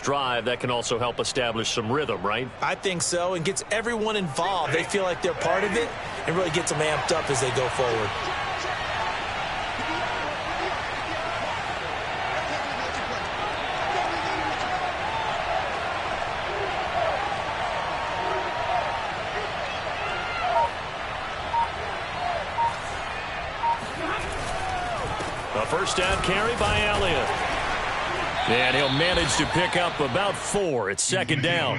drive, that can also help establish some rhythm, right? I think so, and gets everyone involved. They feel like they're part of it and really gets them amped up as they go forward. A first down carry by Elliott. And he'll manage to pick up about 4. It's second down.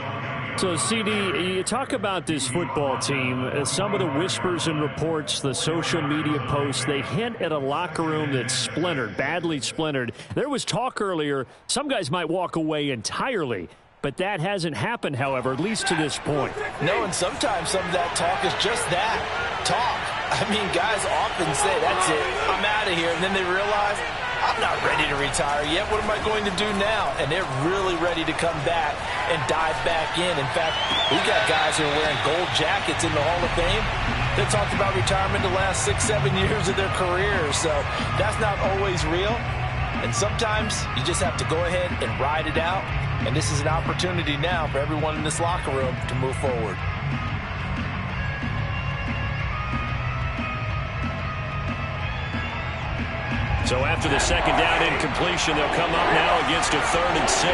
So, CD, you talk about this football team. Some of the whispers and reports, the social media posts, they hint at a locker room that's splintered, badly splintered. There was talk earlier, some guys might walk away entirely. But that hasn't happened, however, at least to this point. No, and sometimes some of that talk is just that, talk. I mean, guys often say, that's it, I'm out of here. And then they realize, I'm not ready to retire yet. What am I going to do now? And they're really ready to come back and dive back in. In fact, we got guys who are wearing gold jackets in the Hall of Fame that talked about retirement the last 6-7 years of their careers. So that's not always real. And sometimes you just have to go ahead and ride it out. And this is an opportunity now for everyone in this locker room to move forward. So after the second down incompletion, they'll come up now against a 3rd and 6.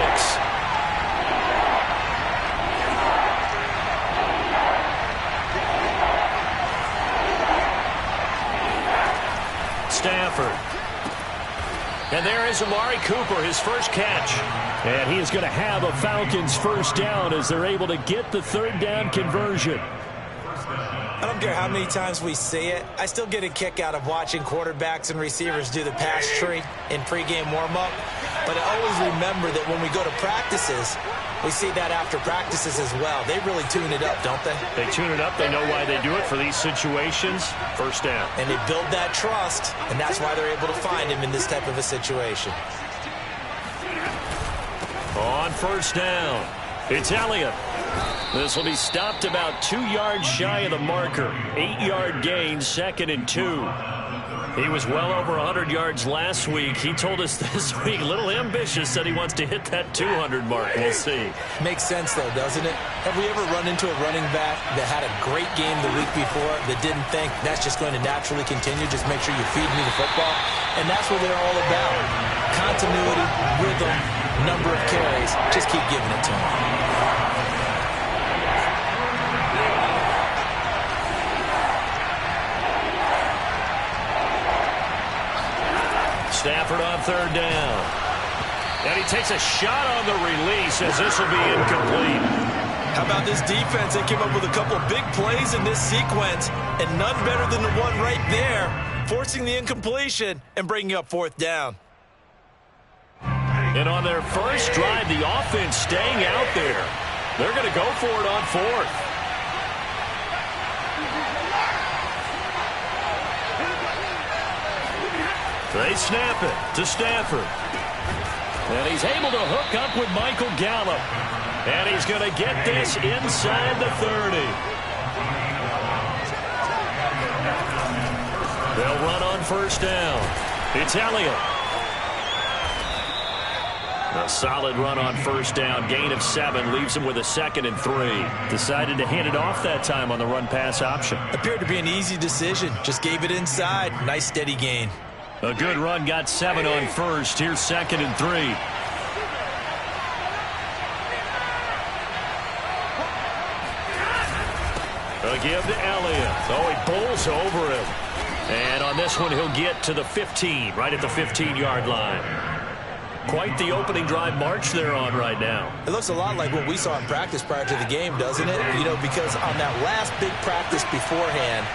Stafford. And there is Amari Cooper, his first catch. And he is going to have a Falcons first down as they're able to get the 3rd down conversion. I don't care how many times we see it. I still get a kick out of watching quarterbacks and receivers do the pass tree in pregame warm-up. But I always remember that when we go to practices, we see that after practices as well. They really tune it up, don't they? They tune it up. They know why they do it for these situations. First down. And they build that trust, and that's why they're able to find him in this type of a situation. On first down, it's Elliott. This will be stopped about 2 yards shy of the marker. 8-yard gain, 2nd and 2. He was well over 100 yards last week. He told us this week, a little ambitious, said he wants to hit that 200 mark. We'll see. Makes sense, though, doesn't it? Have we ever run into a running back that had a great game the week before that didn't think that's just going to naturally continue? Just make sure you feed me the football. And that's what they're all about. Continuity, rhythm, number of carries. Just keep giving it to him. Stafford on 3rd down. And he takes a shot on the release as this will be incomplete. How about this defense? They came up with a couple of big plays in this sequence, and none better than the one right there, forcing the incompletion and bringing up 4th down. And on their first drive, the offense staying out there. They're going to go for it on 4th. They snap it to Stafford. And he's able to hook up with Michael Gallup. And he's going to get this inside the 30. They'll run on first down. It's Elliott. A solid run on first down. Gain of 7 leaves him with a 2nd and 3. Decided to hand it off that time on the run-pass option. Appeared to be an easy decision. Just gave it inside. Nice steady gain. A good run, got 7 on first. Here's 2nd and 3. A give to Elliott. Oh, he bowls over him. And on this one, he'll get to the 15, right at the 15-yard line. Quite the opening drive march they're on right now. It looks a lot like what we saw in practice prior to the game, doesn't it? You know, because on that last big practice beforehand,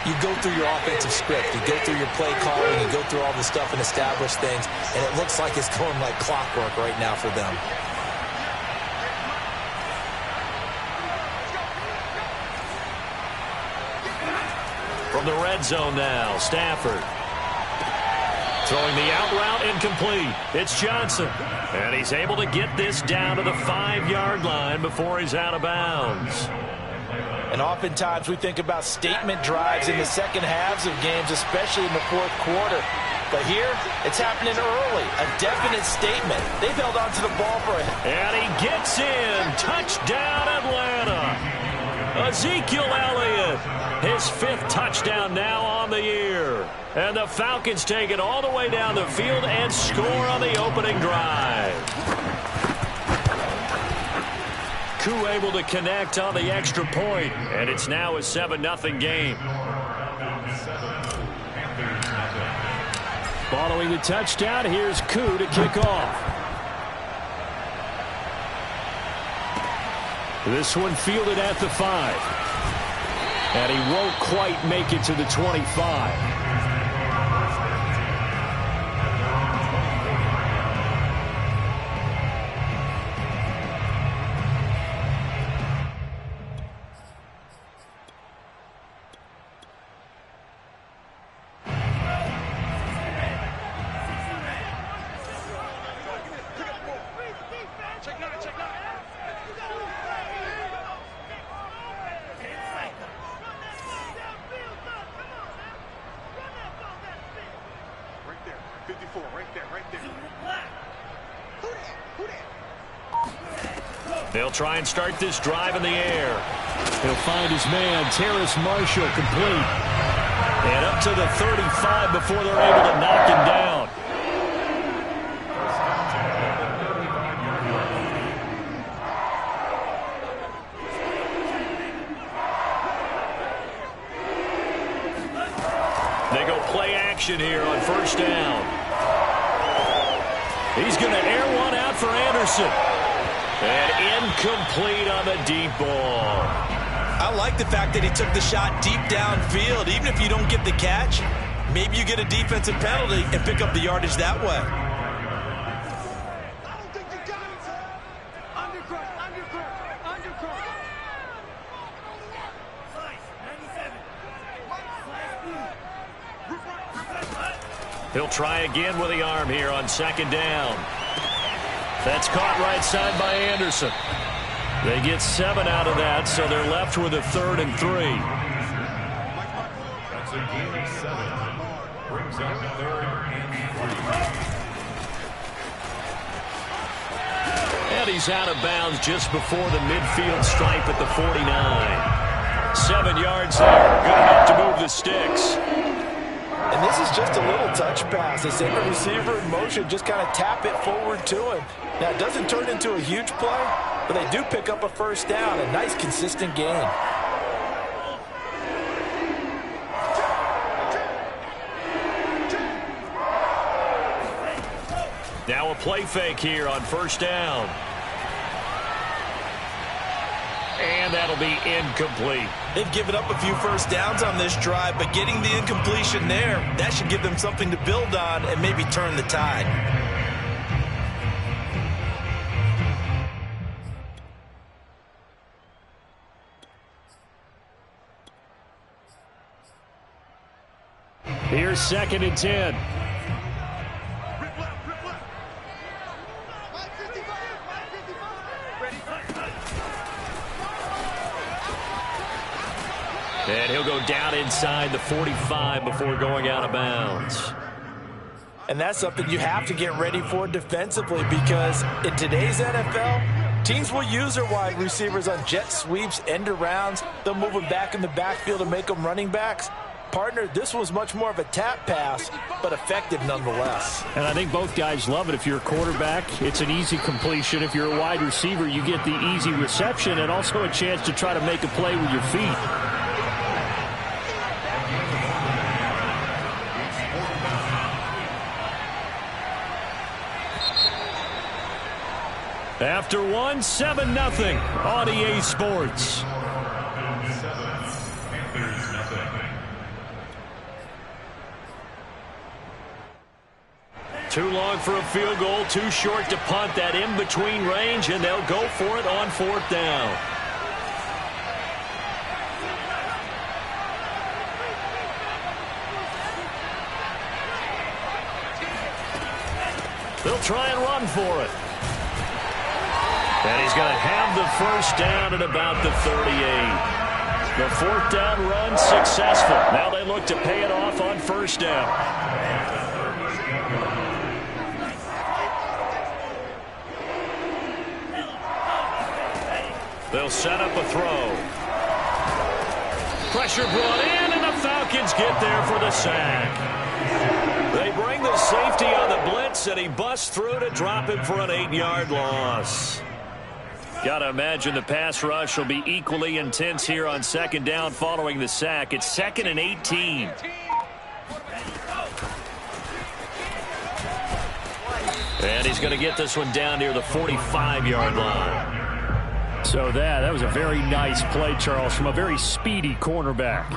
you go through your offensive script, you go through your play calling, you go through all this stuff and establish things, and it looks like it's going like clockwork right now for them. From the red zone now, Stafford. Throwing the out route incomplete. It's Johnson. And he's able to get this down to the 5-yard line before he's out of bounds. And oftentimes we think about statement drives in the second halves of games, especially in the fourth quarter. But here, it's happening early. A definite statement. They've held on to the ball for a... And he gets in. Touchdown, Atlanta. Ezekiel Elliott, his 5th touchdown now on the year. And the Falcons take it all the way down the field and score on the opening drive. Koo able to connect on the extra point, and it's now a 7-0 game. Following the touchdown, here's Koo to kick off. This one fielded at the 5. And he won't quite make it to the 25. They'll try and start this drive in the air. He'll find his man, Terrace Marshall, complete. And up to the 35 before they're able to knock him down. They go play action here on first down. He's going to air one out for Anderson. And incomplete on the deep ball. I like the fact that he took the shot deep downfield. Even if you don't get the catch, maybe you get a defensive penalty and pick up the yardage that way. I don't think you got it, sir. Undercut. He'll try again with the arm here on second down. That's caught right side by Anderson. They get 7 out of that, so they're left with a 3rd and 3. That's a gain of 7. Brings up 3rd and 3. And he's out of bounds just before the midfield stripe at the 49. 7 yards there. Good enough to move the sticks. And this is just a little touch pass. They send the receiver in motion, just kind of tap it forward to him. Now, it doesn't turn into a huge play, but they do pick up a first down. A nice, consistent gain. Now a play fake here on first down. And that'll be incomplete. They've given up a few first downs on this drive, but getting the incompletion there, that should give them something to build on and maybe turn the tide. Here's 2nd and 10. And he'll go down inside the 45 before going out of bounds. And that's something you have to get ready for defensively, because in today's NFL, teams will use their wide receivers on jet sweeps, end arounds. They'll move them back in the backfield and make them running backs. Partner, this was much more of a tap pass, but effective nonetheless. And I think both guys love it. If you're a quarterback, it's an easy completion. If you're a wide receiver, you get the easy reception and also a chance to try to make a play with your feet. After 7-0 on EA Sports. Too long for a field goal, too short to punt. That in-between range, and they'll go for it on 4th down. They'll try and run for it. And he's going to have the first down at about the 38. The fourth down run successful. Now they look to pay it off on first down. They'll set up a throw. Pressure brought in, and the Falcons get there for the sack. They bring the safety on the blitz, and he busts through to drop him for an 8-yard loss. Got to imagine the pass rush will be equally intense here on second down following the sack. It's 2nd and 18. And he's going to get this one down near the 45-yard line. So that was a very nice play, Charles, from a very speedy cornerback.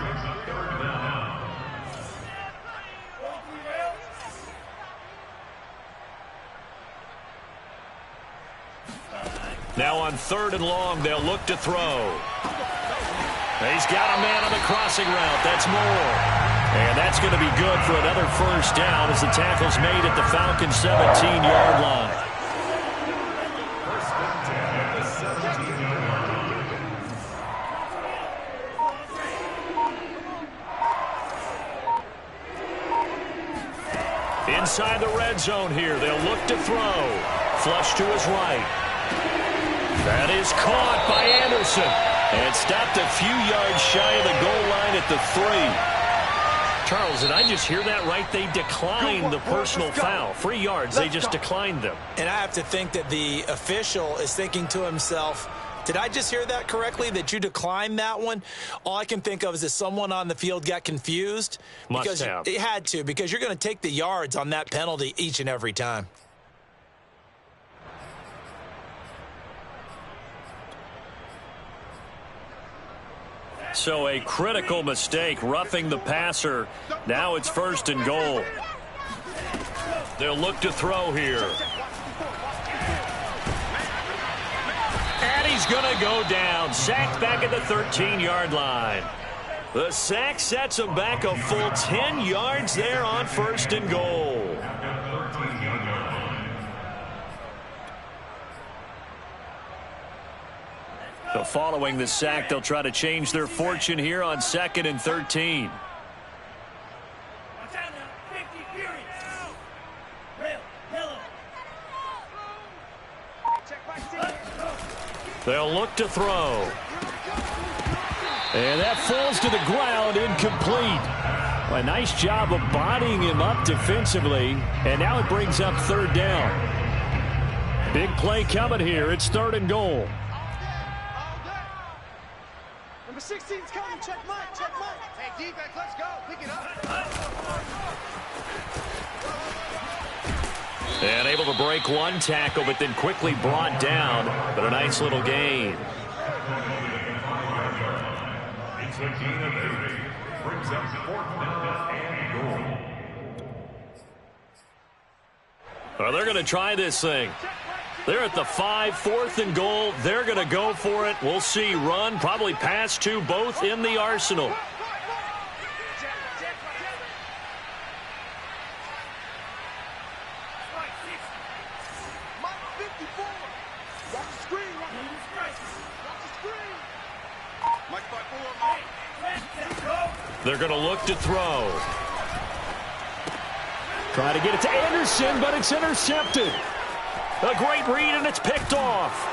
Now on 3rd and long, they'll look to throw. He's got a man on the crossing route. That's Moore. And that's going to be good for another first down as the tackle's made at the Falcons' 17-yard line. Inside the red zone here, they'll look to throw. Flush to his right. That is caught by Anderson. And stopped a few yards shy of the goal line at the 3. Charles, did I just hear that right? They declined the personal foul. 3 yards, they just declined them. And I have to think that the official is thinking to himself, did I just hear that correctly, that you declined that one? All I can think of is that someone on the field got confused. Must have. It had to, because you're going to take the yards on that penalty each and every time. So a critical mistake, roughing the passer. Now it's 1st and goal. They'll look to throw here. And he's going to go down. Sacked back at the 13-yard line. The sack sets him back a full 10 yards there on 1st and goal. So following the sack, they'll try to change their fortune here on 2nd and 13. They'll look to throw. And that falls to the ground, incomplete. A nice job of bodying him up defensively. And now it brings up 3rd down. Big play coming here. It's 3rd and goal. Number 16's coming. Check Mike. Check Mike. Hey, defense, let's go. Pick it up. And able to break one tackle, but then quickly brought down. But a nice little gain. It's a gain of 8. Brings up 4th down and goal. Well, they're going to try this thing. They're at the 5, 4th and goal. They're going to go for it. We'll see. Run, probably pass to both in the arsenal. They're going to look to throw. Try to get it to Anderson, but it's intercepted. A great read, and it's picked off.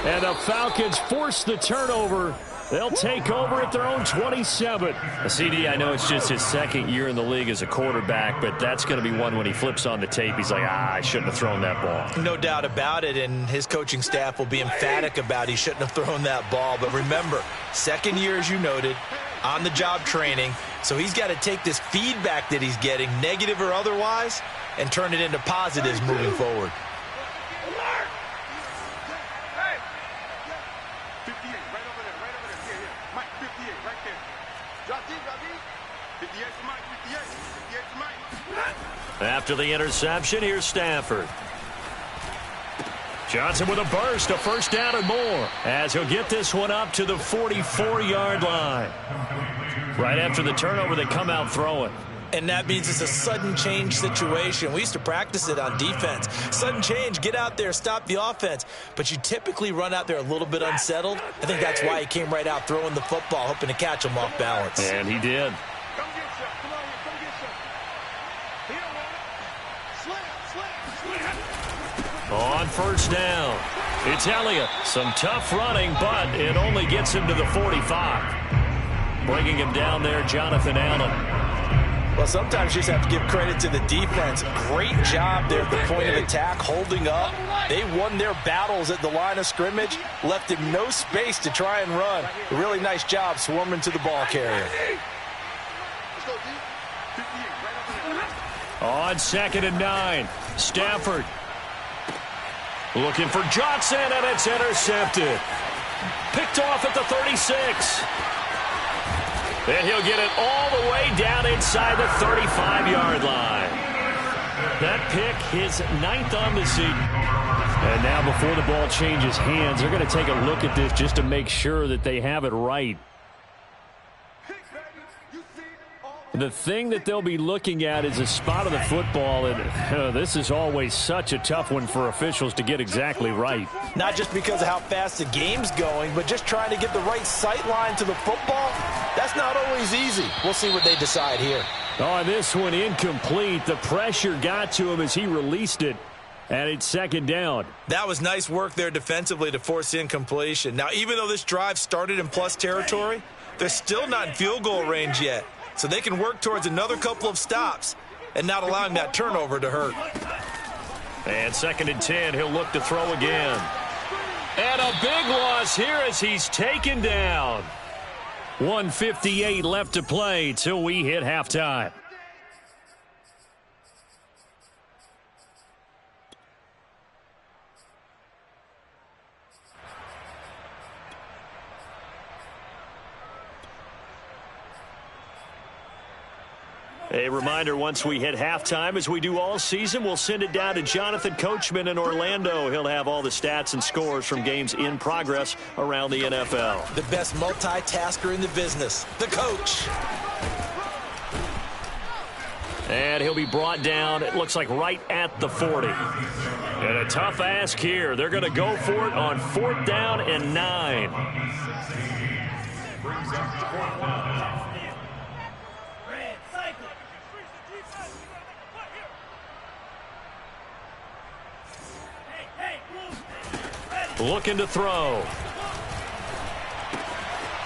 And the Falcons force the turnover. They'll take over at their own 27. CD, I know it's just his 2nd year in the league as a quarterback, but that's going to be one when he flips on the tape. He's like, I shouldn't have thrown that ball. No doubt about it, and his coaching staff will be emphatic about he shouldn't have thrown that ball. But remember, 2nd year, as you noted, on-the-job training, so he's got to take this feedback that he's getting, negative or otherwise, and turn it into positives moving forward. After the interception, here's Stafford. Johnson with a burst, a 1st down and more, as he'll get this one up to the 44-yard line. Right after the turnover, they come out throwing. And that means it's a sudden change situation. We used to practice it on defense. Sudden change, get out there, stop the offense. But you typically run out there a little bit unsettled. I think that's why he came right out throwing the football, hoping to catch him off balance. And he did. Come get you. Come on, come get you. He don't want it. Slam. On first down, it's Elliott. Some tough running, but it only gets him to the 45. Bringing him down there, Jonathan Allen. Well, sometimes you just have to give credit to the defense. Great job there at the point of attack, holding up. They won their battles at the line of scrimmage, left him no space to try and run. A really nice job swarming to the ball carrier. On 2nd and 9, Stafford. Looking for Johnson, and it's intercepted. Picked off at the 36. And he'll get it all the way down inside the 35-yard line. That pick, his 9th on the season. And now before the ball changes hands, they're going to take a look at this just to make sure that they have it right. The thing that they'll be looking at is a spot of the football, and this is always such a tough one for officials to get exactly right. Not just because of how fast the game's going, but just trying to get the right sight line to the football. That's not always easy. We'll see what they decide here. Oh, this one incomplete. The pressure got to him as he released it, and it's 2nd down. That was nice work there defensively to force incompletion. Now, even though this drive started in plus territory, they're still not in field goal range yet. So they can work towards another couple of stops and not allowing that turnover to hurt. And 2nd and 10, he'll look to throw again. And a big loss here as he's taken down. 1:58 left to play till we hit halftime. A reminder, once we hit halftime, as we do all season, we'll send it down to Jonathan Coachman in Orlando. He'll have all the stats and scores from games in progress around the NFL. The best multitasker in the business, the coach. And he'll be brought down, it looks like right at the 40. And a tough ask here. They're going to go for it on 4th down and 9. Looking to throw.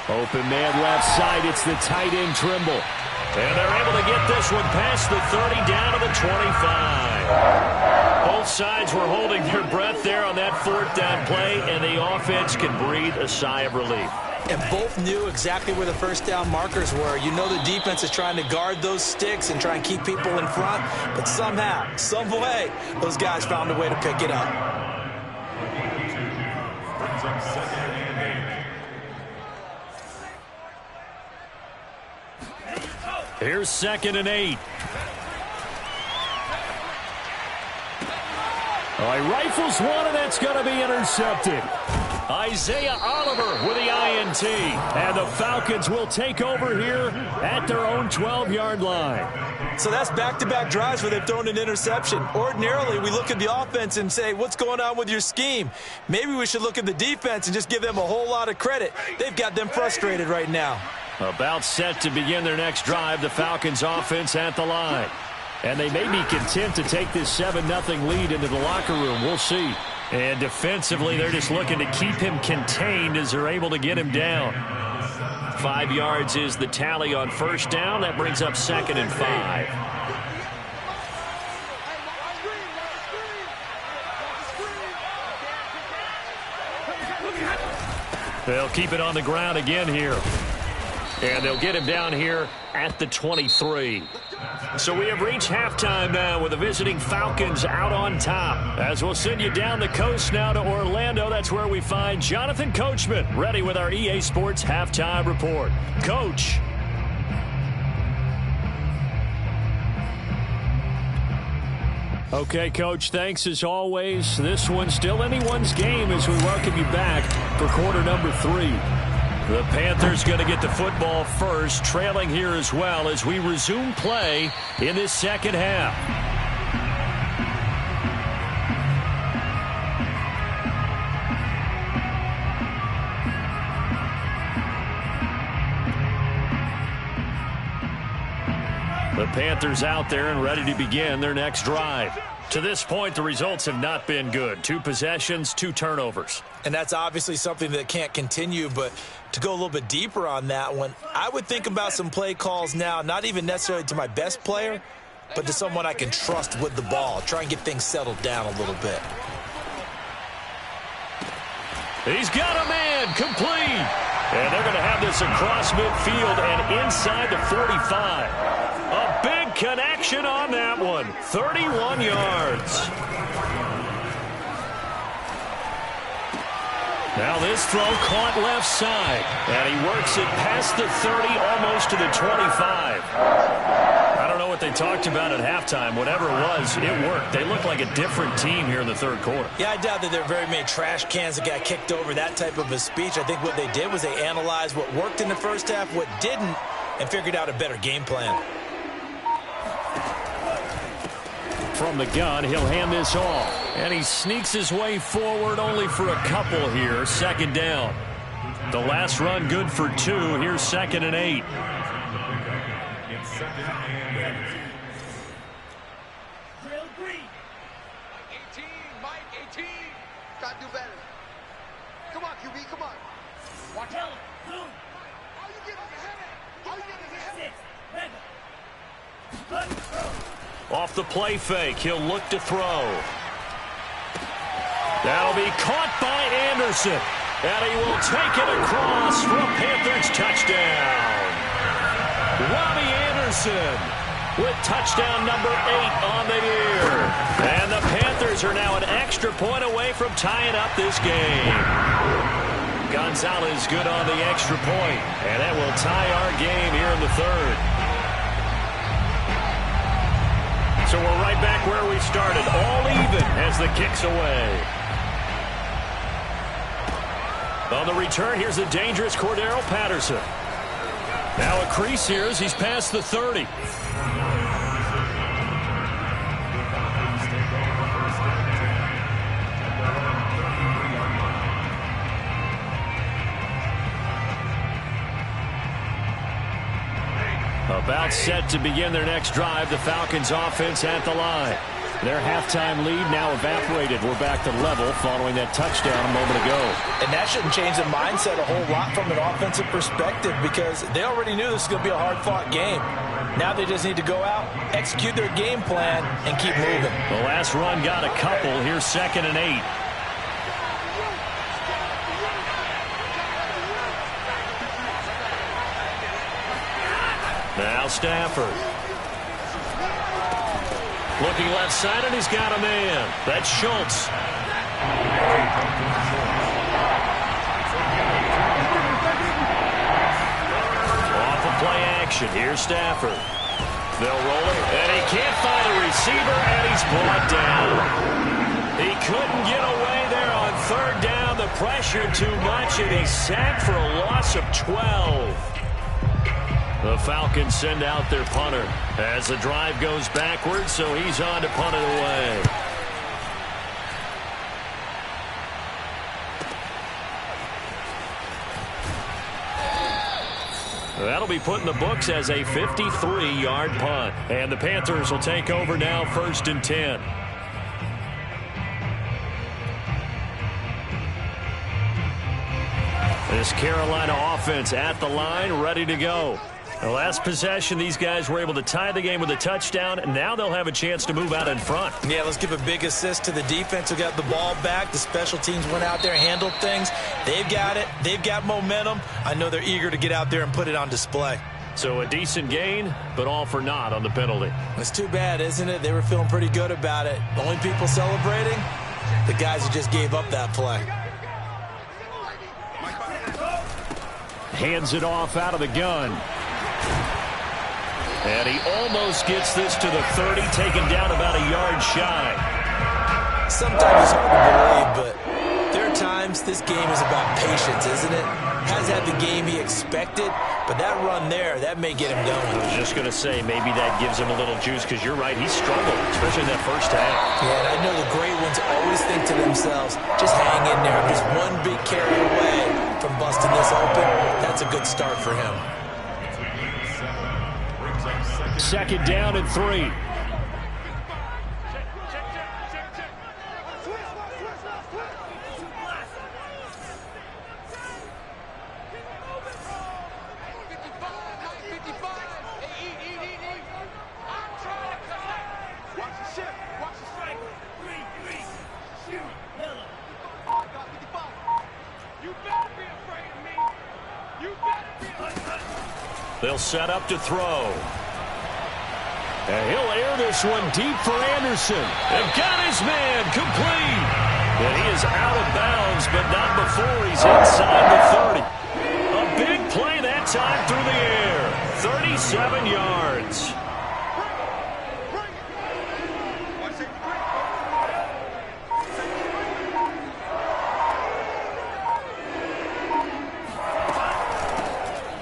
Open man left side. It's the tight end Trimble. And they're able to get this one past the 30 down to the 25. Both sides were holding their breath there on that 4th down play, and the offense can breathe a sigh of relief. And both knew exactly where the first down markers were. You know the defense is trying to guard those sticks and try and keep people in front, but somehow, some way, those guys found a way to pick it up. Here's 2nd and 8. He rifles one, and that's going to be intercepted. Isaiah Oliver with the INT. And the Falcons will take over here at their own 12-yard line. So that's back-to-back drives where they've thrown an interception. Ordinarily, we look at the offense and say, what's going on with your scheme? Maybe we should look at the defense and just give them a whole lot of credit. They've got them frustrated right now. About set to begin their next drive, the Falcons offense at the line. And they may be content to take this 7-0 lead into the locker room. We'll see. And defensively, they're just looking to keep him contained as they're able to get him down. 5 yards is the tally on first down. That brings up 2nd and 5. They'll keep it on the ground again here. And they'll get him down here at the 23. So we have reached halftime now with the visiting Falcons out on top. As we'll send you down the coast now to Orlando, that's where we find Jonathan Coachman ready with our EA Sports halftime report. Coach. Okay, Coach, thanks as always. This one's still anyone's game as we welcome you back for quarter number 3. The Panthers going to get the football first, trailing here as well as we resume play in this second half. The Panthers out there and ready to begin their next drive. To this point, the results have not been good. 2 possessions, 2 turnovers. And that's obviously something that can't continue, but to go a little bit deeper on that one, I would think about some play calls now, not even necessarily to my best player, but to someone I can trust with the ball. Try and get things settled down a little bit. He's got a man, complete. And they're going to have this across midfield and inside the 45. A big connection on that one. 31 yards. Now this throw caught left side. And he works it past the 30, almost to the 25. I don't know what they talked about at halftime. Whatever it was, it worked. They look like a different team here in the third quarter. Yeah, I doubt that there are very many trash cans that got kicked over, that type of a speech. I think what they did was they analyzed what worked in the first half, what didn't, and figured out a better game plan. From the gun, he'll hand this off. And he sneaks his way forward only for a couple here. Second down. The last run good for 2. Here's 2nd and 8. Drill green. 18, Mike, 18. Gotta do better. Come on, QB, come on. Watch out. All you get is a headache. All you get is a headache. Off the play fake, he'll look to throw. That'll be caught by Anderson. And he will take it across for a Panthers touchdown. Robbie Anderson with touchdown number 8 on the year. And the Panthers are now an extra point away from tying up this game. Gonzalez good on the extra point. And that will tie our game here in the third. So we're right back where we started, all even as the kick's away. On the return, here's a dangerous Cordero Patterson. Now a crease here as he's past the 30. About set to begin their next drive, the Falcons offense at the line. Their halftime lead now evaporated. We're back to level following that touchdown a moment ago. And that shouldn't change the mindset a whole lot from an offensive perspective because they already knew this was going to be a hard-fought game. Now they just need to go out, execute their game plan, and keep moving. The last run got a couple. Here's 2nd and 8. Now Stafford. Looking left side, and he's got a man. That's Schultz. Off of play action. Here's Stafford. They'll roll it, and he can't find a receiver, and he's brought down. He couldn't get away there on 3rd down. The pressure too much, and he's sacked for a loss of 12. The Falcons send out their punter as the drive goes backwards, so he's on to punt it away. That'll be put in the books as a 53-yard punt. And the Panthers will take over now, 1st and 10. This Carolina offense at the line, ready to go. The last possession, these guys were able to tie the game with a touchdown, and now they'll have a chance to move out in front. Yeah, let's give a big assist to the defense who got the ball back. The special teams went out there, handled things. They've got it. They've got momentum. I know they're eager to get out there and put it on display. So a decent gain, but all for naught on the penalty. It's too bad, isn't it? They were feeling pretty good about it. The only people celebrating, the guys who just gave up that play. Hands it off out of the gun. And he almost gets this to the 30, taken down about a yard shy. Sometimes it's hard to believe, but there are at times, this game is about patience, isn't it? Has had the game he expected, but that run there, that may get him going. I was just going to say, maybe that gives him a little juice, because you're right, he struggled, especially in that first half. Yeah, and I know the great ones always think to themselves, just hang in there. Just one big carry away from busting this open. That's a good start for him. Second down and 3. They'll set up to throw. And he'll air this one deep for Anderson. And got his man complete. And he is out of bounds, but not before he's inside the 30. A big play that time through the air. 37 yards.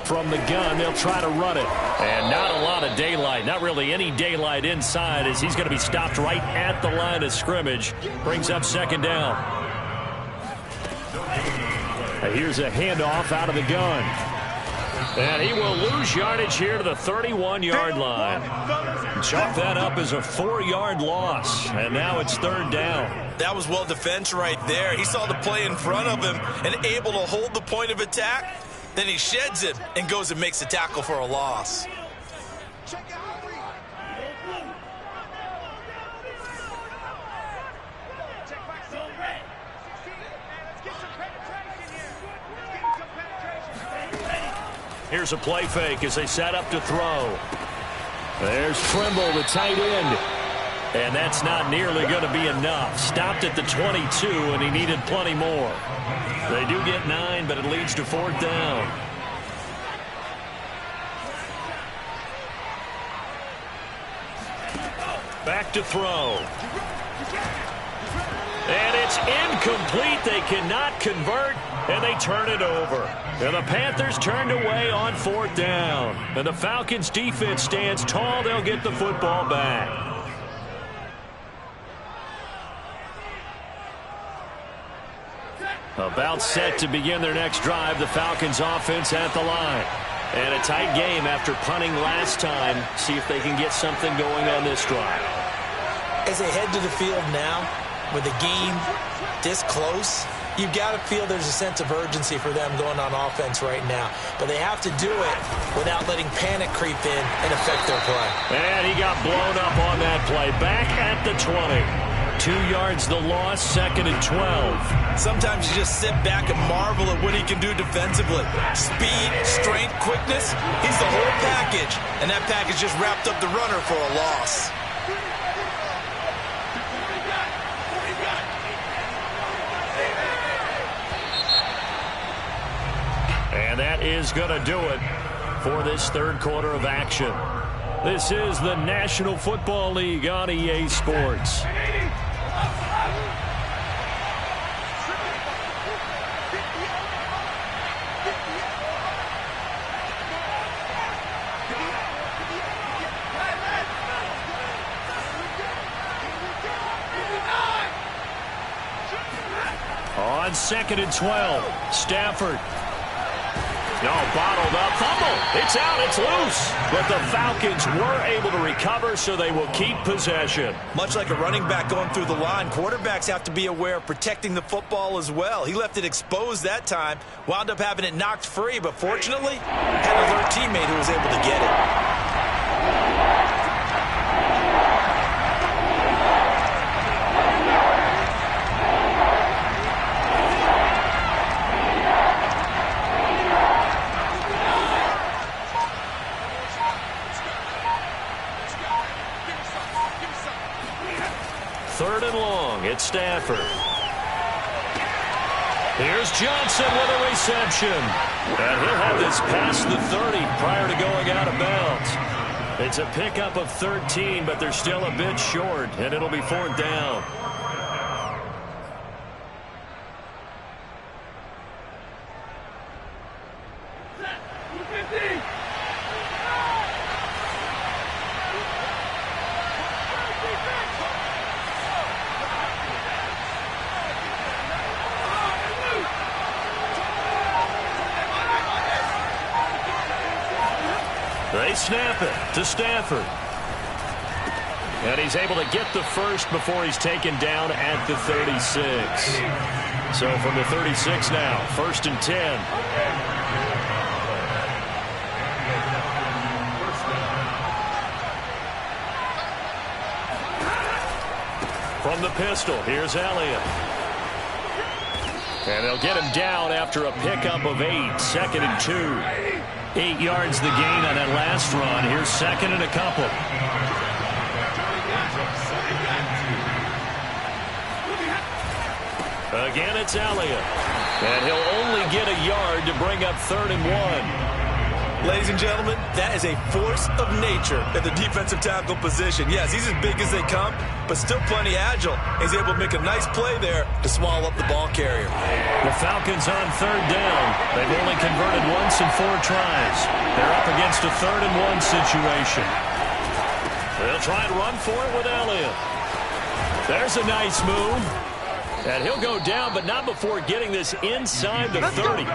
From the gun, they'll try to run it. And not a lot of daylight. Not really any daylight inside, as he's going to be stopped right at the line of scrimmage. Brings up second down. And here's a handoff out of the gun. And he will lose yardage here to the 31-yard line. Chalk that up as a 4-yard loss. And now it's third down. That was well defense right there. He saw the play in front of him and able to hold the point of attack. Then he sheds it and goes and makes a tackle for a loss. Here's a play fake as they set up to throw. There's Trimble, the tight end. And that's not nearly going to be enough. Stopped at the 22, and he needed plenty more. They do get 9, but it leads to fourth down. Back to throw. And it's incomplete. They cannot convert, and they turn it over. And the Panthers turned away on fourth down. And the Falcons defense stands tall. They'll get the football back. About set to begin their next drive. The Falcons offense at the line. And a tight game after punting last time. See if they can get something going on this drive. As they head to the field now, with the game this close, you've got to feel there's a sense of urgency for them going on offense right now. But they have to do it without letting panic creep in and affect their play. And he got blown up on that play. Back at the 20. 2 yards the loss, second and 12. Sometimes you just sit back and marvel at what he can do defensively. Speed, strength, quickness, he's the whole package. And that package just wrapped up the runner for a loss. And that is going to do it for this third quarter of action. This is the National Football League on EA Sports. On second and 12, Stafford. No, bottled up, fumble. It's out, it's loose. But the Falcons were able to recover, so they will keep possession. Much like a running back going through the line, quarterbacks have to be aware of protecting the football as well. He left it exposed that time, wound up having it knocked free, but fortunately, had an alert teammate who was able to get it. Third and long, it's Stafford. Here's Johnson with a reception. And he'll have this past the 30 prior to going out of bounds. It's a pickup of 13, but they're still a bit short, and it'll be fourth down. They snap it to Stafford. And he's able to get the first before he's taken down at the 36. So from the 36 now, 1st and 10. From the pistol, here's Elliott. And they'll get him down after a pickup of 8, 2nd and 2. 8 yards the gain on that last run. Here's 2nd and a couple. Again, it's Elliott. And he'll only get a yard to bring up 3rd and 1. Ladies and gentlemen, that is a force of nature at the defensive tackle position. Yes, he's as big as they come, but still plenty agile. He's able to make a nice play there to swallow up the ball carrier. The Falcons on 3rd down. They've only converted once in 4 tries. They're up against a 3rd and 1 situation. They'll try and run for it with Elliott. There's a nice move. And he'll go down, but not before getting this inside the 30.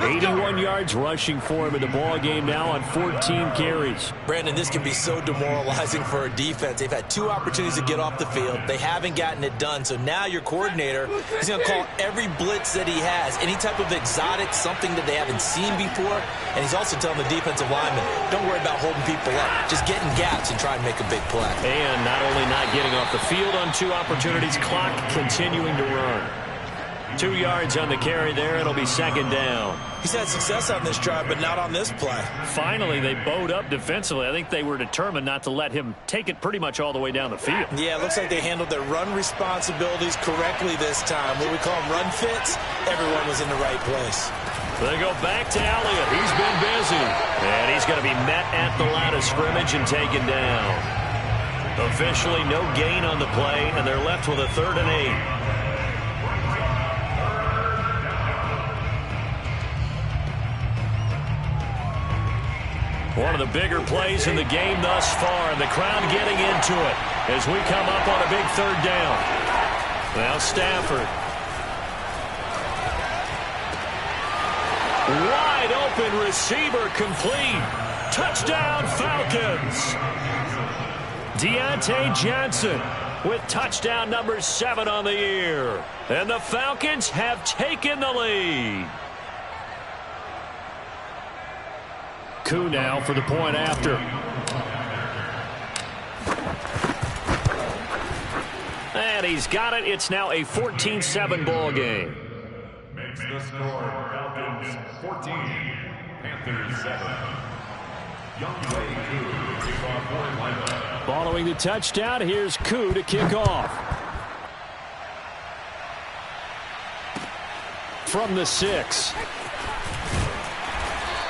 81 yards rushing for him in the ball game now on 14 carries. Brandon, this can be so demoralizing for a defense. They've had 2 opportunities to get off the field. They haven't gotten it done. So now your coordinator is going to call every blitz that he has, any type of exotic, something that they haven't seen before. And he's also telling the defensive lineman, don't worry about holding people up. Just get in gaps and try and make a big play. And not only not getting off the field on 2 opportunities, clock continuing to run. 2 yards on the carry there. It'll be 2nd down. He's had success on this drive, but not on this play. Finally, they bowed up defensively. I think they were determined not to let him take it pretty much all the way down the field. Yeah, it looks like they handled their run responsibilities correctly this time. What we call them run fits, everyone was in the right place. They go back to Elliott. He's been busy. And he's going to be met at the line of scrimmage and taken down. Officially no gain on the play, and they're left with a 3rd and 8. One of the bigger plays in the game thus far, and the crowd getting into it as we come up on a big 3rd down. Now Stafford. Wide open receiver complete. Touchdown Falcons. Deontay Johnson with touchdown number 7 on the year. And the Falcons have taken the lead. Koo now for the point after. And he's got it. It's now a 14-7 ball game. Makes the score Falcons 14, Panthers 7. Younghoe Koo, kickoff for Atlanta. Following the touchdown, here's Koo to kick off. From the 6.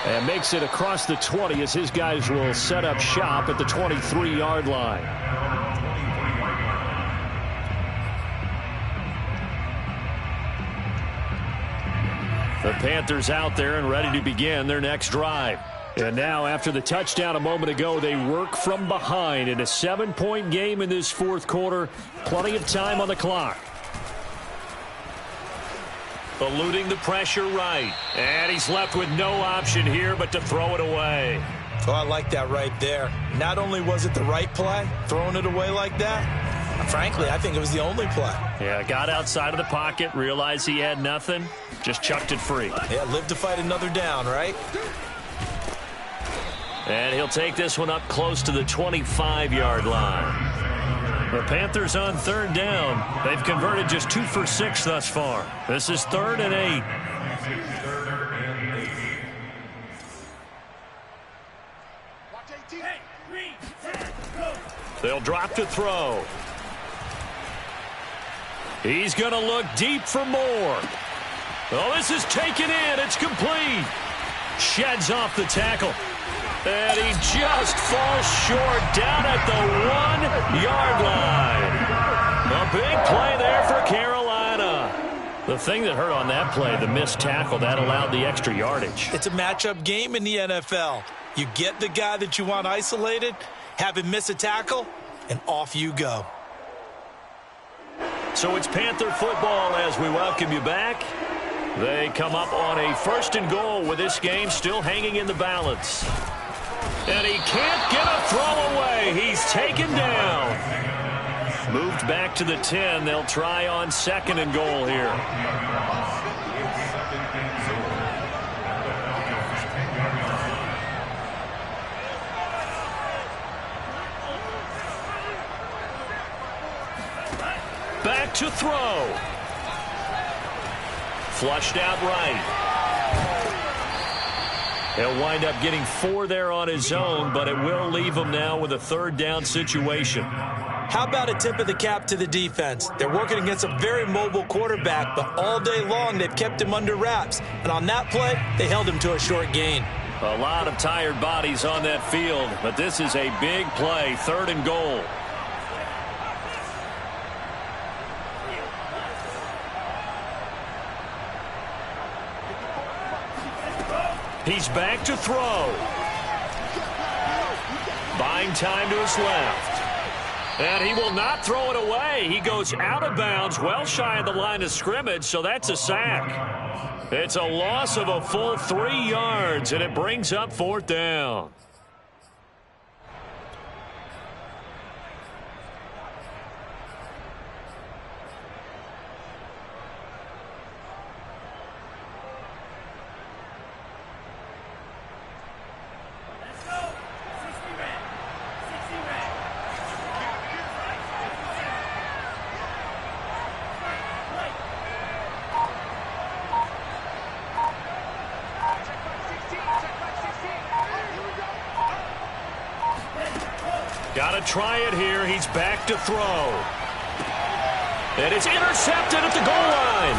And makes it across the 20 as his guys will set up shop at the 23-yard line. The Panthers out there and ready to begin their next drive. And now, after the touchdown a moment ago, they work from behind in a 7-point game in this 4th quarter. Plenty of time on the clock. Eluding the pressure right. And he's left with no option here but to throw it away. Oh, I like that right there. Not only was it the right play, throwing it away like that, frankly, I think it was the only play. Yeah, got outside of the pocket, realized he had nothing, just chucked it free. Yeah, live to fight another down, right? And he'll take this one up close to the 25-yard line. The Panthers on 3rd down. They've converted just 2 for 6 thus far. This is 3rd and 8. They'll drop to throw. He's going to look deep for more. Oh, this is taken in. It's complete. Sheds off the tackle. And he just falls short down at the 1-yard line. A big play there for Carolina. The thing that hurt on that play, the missed tackle, that allowed the extra yardage. It's a matchup game in the NFL. You get the guy that you want isolated, have him miss a tackle, and off you go. So it's Panther football as we welcome you back. They come up on a 1st and goal with this game still hanging in the balance. And he can't get a throw away. He's taken down. Moved back to the 10. They'll try on 2nd and goal here. Back to throw. Flushed out right. He'll wind up getting 4 there on his own, but it will leave him now with a 3rd down situation. How about a tip of the cap to the defense? They're working against a very mobile quarterback, but all day long they've kept him under wraps. And on that play, they held him to a short gain. A lot of tired bodies on that field, but this is a big play, 3rd and goal. He's back to throw. Buying time to his left. And he will not throw it away. He goes out of bounds, well shy of the line of scrimmage, so that's a sack. It's a loss of a full 3 yards, and it brings up 4th down. Got to try it here. He's back to throw. And it's intercepted at the goal line.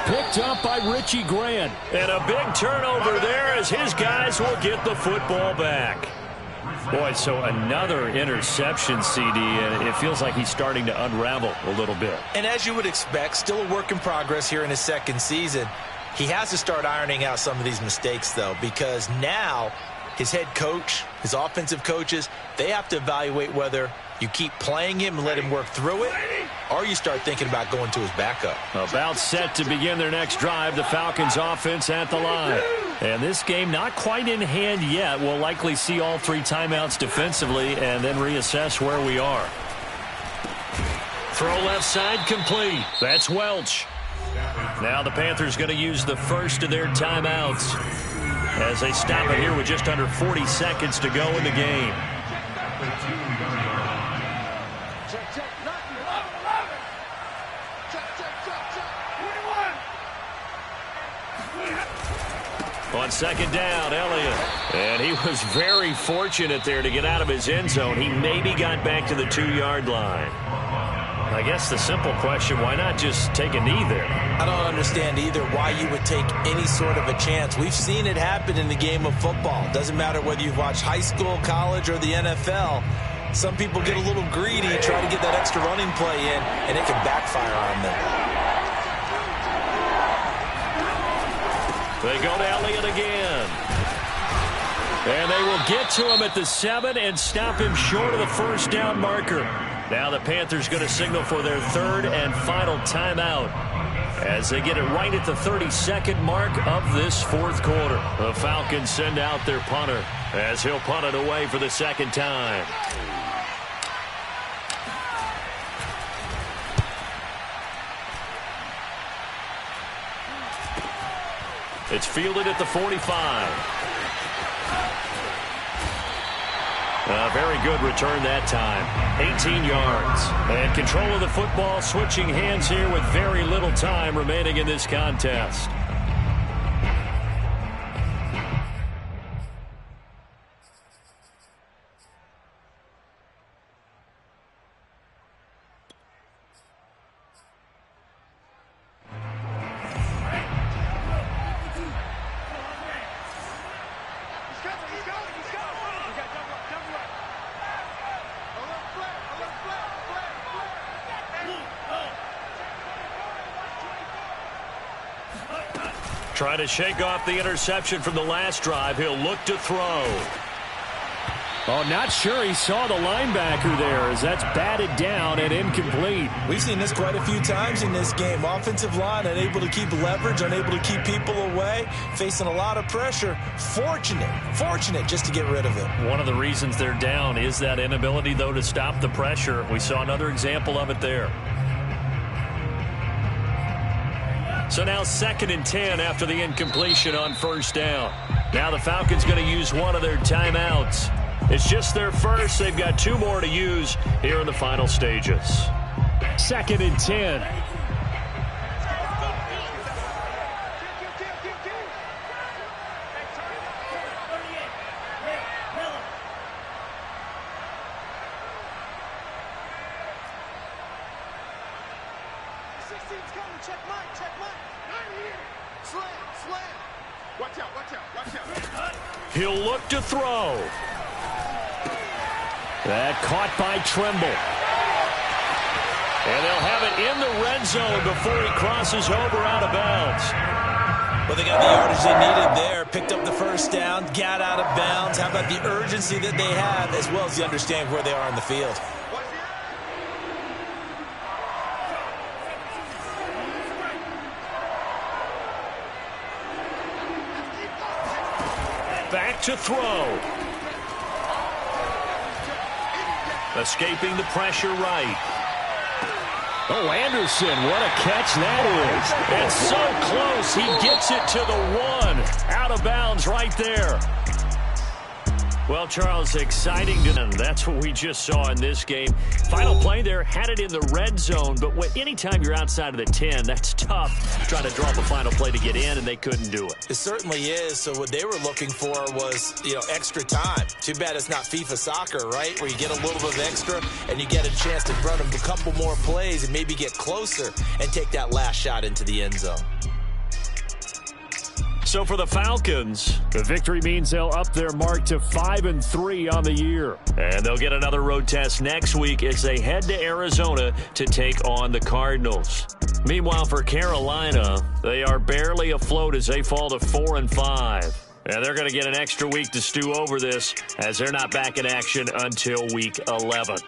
Picked up by Richie Grant. And a big turnover there as his guys will get the football back. Boy, so another interception, CD, and it feels like he's starting to unravel a little bit. And as you would expect, still a work in progress here in his 2nd season. He has to start ironing out some of these mistakes, though, because now his head coach, his offensive coaches, they have to evaluate whether you keep playing him and let him work through it, or you start thinking about going to his backup. About set to begin their next drive, the Falcons offense at the line. And this game not quite in hand yet. We'll likely see all 3 timeouts defensively and then reassess where we are. Throw left side complete. That's Welch. Now the Panthers going to use the first of their timeouts as they stop it here with just under 40 seconds to go in the game. On 2nd down, Elliott. And he was very fortunate there to get out of his end zone. He maybe got back to the 2-yard line. I guess the simple question, why not just take a knee there? I don't understand either why you would take any sort of a chance. We've seen it happen in the game of football. Doesn't matter whether you've watched high school, college, or the NFL. Some people get a little greedy, try to get that extra running play in, and it can backfire on them. They go to Elliott again. And they will get to him at the 7 and stop him short of the 1st down marker. Now the Panthers going to signal for their 3rd and final timeout as they get it right at the 32nd mark of this 4th quarter. The Falcons send out their punter as he'll punt it away for the 2nd time. It's fielded at the 45. A very good return that time. 18 yards. And control of the football switching hands here with very little time remaining in this contest. Trying to shake off the interception from the last drive. He'll look to throw. Oh, not sure he saw the linebacker there as that's batted down and incomplete. We've seen this quite a few times in this game. Offensive line unable to keep leverage, unable to keep people away, facing a lot of pressure. Fortunate just to get rid of it. One of the reasons they're down is that inability, though, to stop the pressure. We saw another example of it there. So now 2nd and 10 after the incompletion on first down. Now the Falcons going to use one of their timeouts. It's just their first. They've got 2 more to use here in the final stages. 2nd and 10. He'll look to throw. That caught by Trimble. And they'll have it in the red zone before he crosses over out of bounds. Well, they got the yardage they needed there. Picked up the first down, got out of bounds. How about the urgency that they have, as well as the understanding where they are in the field. Back to throw. Escaping the pressure right. Oh, Anderson, what a catch that is. And so close, he gets it to the 1. Out of bounds right there. Well, Charles, exciting. That's what we just saw in this game. Final play there, had it in the red zone, but anytime you're outside of the 10, that's tough trying to drop a final play to get in, and they couldn't do it. It certainly is. So what they were looking for was, extra time. Too bad it's not FIFA soccer, right, where you get a little bit of extra and you get a chance to run a couple more plays and maybe get closer and take that last shot into the end zone. So for the Falcons, the victory means they'll up their mark to 5-3 on the year. And they'll get another road test next week as they head to Arizona to take on the Cardinals. Meanwhile, for Carolina, they are barely afloat as they fall to 4-5. And they're going to get an extra week to stew over this as they're not back in action until week 11.